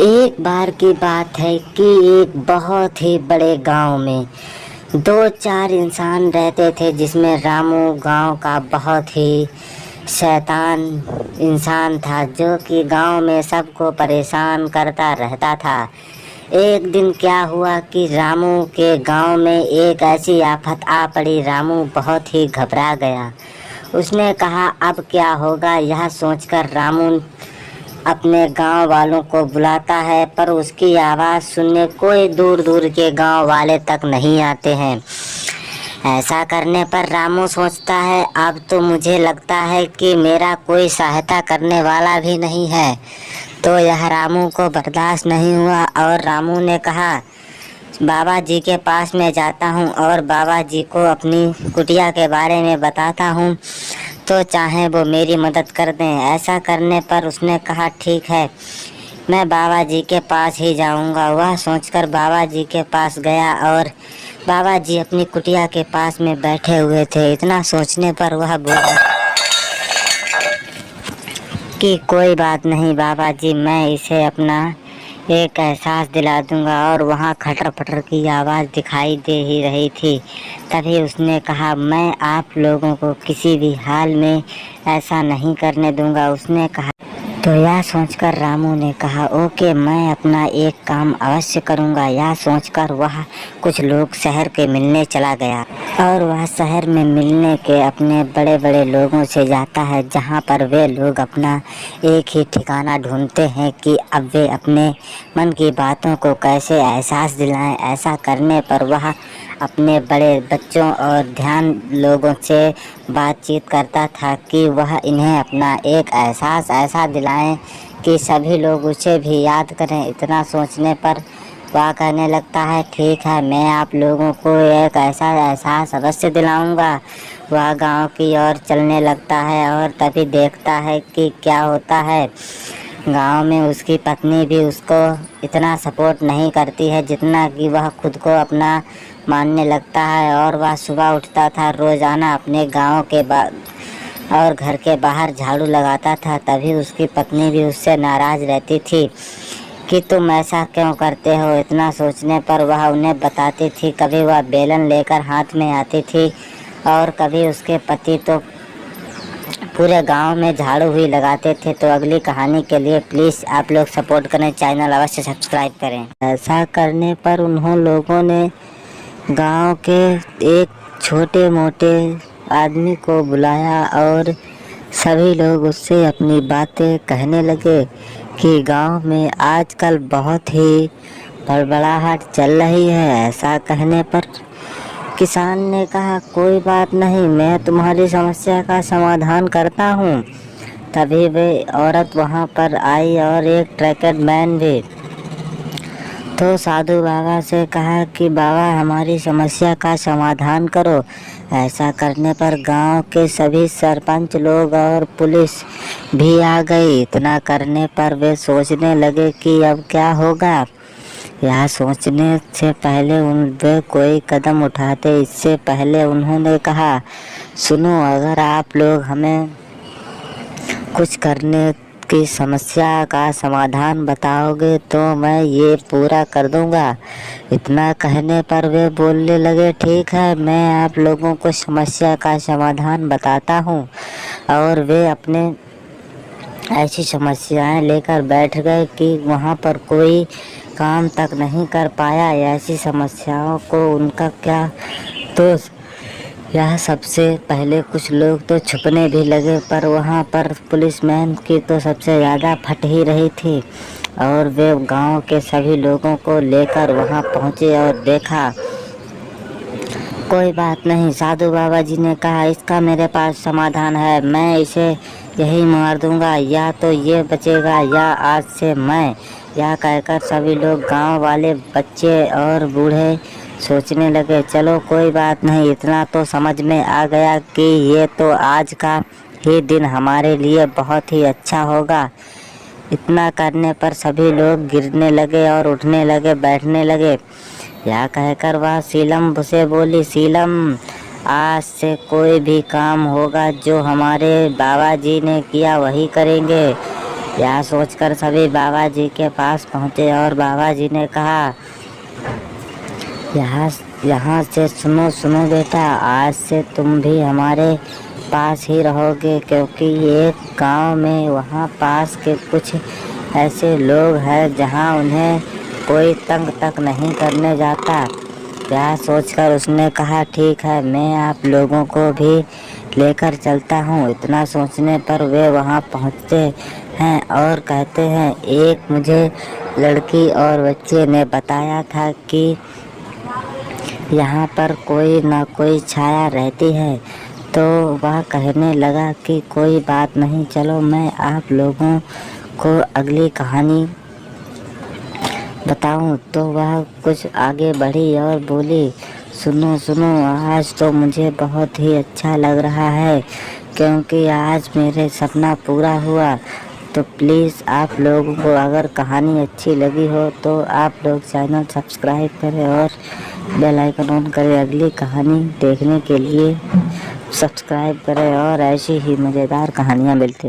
एक बार की बात है कि एक बहुत ही बड़े गांव में दो चार इंसान रहते थे, जिसमें रामू गांव का बहुत ही शैतान इंसान था, जो कि गांव में सबको परेशान करता रहता था। एक दिन क्या हुआ कि रामू के गांव में एक ऐसी आफत आ पड़ी। रामू बहुत ही घबरा गया। उसने कहा अब क्या होगा, यह सोचकर रामू अपने गांव वालों को बुलाता है, पर उसकी आवाज़ सुनने कोई दूर दूर के गांव वाले तक नहीं आते हैं। ऐसा करने पर रामू सोचता है अब तो मुझे लगता है कि मेरा कोई सहायता करने वाला भी नहीं है। तो यह रामू को बर्दाश्त नहीं हुआ और रामू ने कहा बाबा जी के पास मैं जाता हूँ और बाबा जी को अपनी कुटिया के बारे में बताता हूँ, तो चाहे वो मेरी मदद कर दें। ऐसा करने पर उसने कहा ठीक है, मैं बाबा जी के पास ही जाऊंगा। वह सोचकर बाबा जी के पास गया और बाबा जी अपनी कुटिया के पास में बैठे हुए थे। इतना सोचने पर वह बोला कि कोई बात नहीं बाबा जी, मैं इसे अपना एक एहसास दिला दूंगा। और वहाँ खटर पटर की आवाज़ दिखाई दे ही रही थी। तभी उसने कहा मैं आप लोगों को किसी भी हाल में ऐसा नहीं करने दूंगा। उसने कहा तो यह सोचकर रामू ने कहा ओके, मैं अपना एक काम अवश्य करूंगा। यह सोचकर वह कुछ लोग शहर के मिलने चला गया और वह शहर में मिलने के अपने बड़े बड़े लोगों से जाता है, जहां पर वे लोग अपना एक ही ठिकाना ढूंढते हैं कि अब वे अपने मन की बातों को कैसे एहसास दिलाएं। ऐसा करने पर वह अपने बड़े बच्चों और ध्यान लोगों से बातचीत करता था कि वह इन्हें अपना एक एहसास ऐसा दिलाएं कि सभी लोग उसे भी याद करें। इतना सोचने पर वह कहने लगता है ठीक है, मैं आप लोगों को एक ऐसा एहसास अवश्य दिलाऊंगा। वह गांव की ओर चलने लगता है और तभी देखता है कि क्या होता है। गांव में उसकी पत्नी भी उसको इतना सपोर्ट नहीं करती है जितना कि वह खुद को अपना मानने लगता है। और वह सुबह उठता था रोज़ाना अपने गांव के और घर के बाहर झाड़ू लगाता था। तभी उसकी पत्नी भी उससे नाराज़ रहती थी कि तुम ऐसा क्यों करते हो। इतना सोचने पर वह उन्हें बताती थी। कभी वह बेलन लेकर हाथ में आती थी और कभी उसके पति तो पूरे गांव में झाड़ू ही लगाते थे। तो अगली कहानी के लिए प्लीज़ आप लोग सपोर्ट करें, चैनल अवश्य सब्सक्राइब करें। ऐसा करने पर उन्हों लोगों ने गांव के एक छोटे मोटे आदमी को बुलाया और सभी लोग उससे अपनी बातें कहने लगे कि गांव में आजकल बहुत ही बड़बड़ाहट चल रही है। ऐसा कहने पर किसान ने कहा कोई बात नहीं, मैं तुम्हारी समस्या का समाधान करता हूँ। तभी वे औरत वहाँ पर आई और एक ट्रैक्टर मैन भी। तो साधु बाबा से कहा कि बाबा हमारी समस्या का समाधान करो। ऐसा करने पर गांव के सभी सरपंच लोग और पुलिस भी आ गई। इतना करने पर वे सोचने लगे कि अब क्या होगा। यह सोचने से पहले वे कोई कदम उठाते इससे पहले उन्होंने कहा सुनो, अगर आप लोग हमें कुछ करने की समस्या का समाधान बताओगे तो मैं ये पूरा कर दूंगा। इतना कहने पर वे बोलने लगे ठीक है, मैं आप लोगों को समस्या का समाधान बताता हूँ। और वे अपने ऐसी समस्याएं लेकर बैठ गए कि वहाँ पर कोई काम तक नहीं कर पाया। ऐसी समस्याओं को उनका क्या तो यह सबसे पहले कुछ लोग तो छुपने भी लगे, पर वहाँ पर पुलिसमैन की तो सबसे ज़्यादा फट ही रही थी। और वे गांव के सभी लोगों को लेकर वहाँ पहुँचे और देखा कोई बात नहीं। साधु बाबा जी ने कहा इसका मेरे पास समाधान है, मैं इसे यही मार दूंगा या तो ये बचेगा या आज से मैं। यह कहकर सभी लोग गांव वाले बच्चे और बूढ़े सोचने लगे चलो कोई बात नहीं, इतना तो समझ में आ गया कि ये तो आज का ही दिन हमारे लिए बहुत ही अच्छा होगा। इतना करने पर सभी लोग गिरने लगे और उठने लगे, बैठने लगे। यह कहकर वह सीलम से बोली सीलम, आज से कोई भी काम होगा जो हमारे बाबा जी ने किया वही करेंगे। यह सोचकर सभी बाबा जी के पास पहुँचे और बाबा जी ने कहा, यहाँ से सुनो सुनो बेटा, आज से तुम भी हमारे पास ही रहोगे, क्योंकि एक गांव में वहाँ पास के कुछ ऐसे लोग हैं जहाँ उन्हें कोई तंग तक नहीं करने जाता। यह सोचकर उसने कहा, ठीक है, मैं आप लोगों को भी लेकर चलता हूँ। इतना सोचने पर वे वहाँ पहुँचते हैं और कहते हैं, एक मुझे लड़की और बच्चे ने बताया था कि यहाँ पर कोई ना कोई छाया रहती है। तो वह कहने लगा कि कोई बात नहीं, चलो मैं आप लोगों को अगली कहानी बताऊं। तो वह कुछ आगे बढ़ी और बोली, सुनो सुनो, आज तो मुझे बहुत ही अच्छा लग रहा है, क्योंकि आज मेरे सपना पूरा हुआ। तो प्लीज़ आप लोगों को अगर कहानी अच्छी लगी हो तो आप लोग चैनल सब्सक्राइब करें और बेल आइकन ऑन करें। अगली कहानी देखने के लिए सब्सक्राइब करें और ऐसी ही मज़ेदार कहानियाँ मिलती रहें।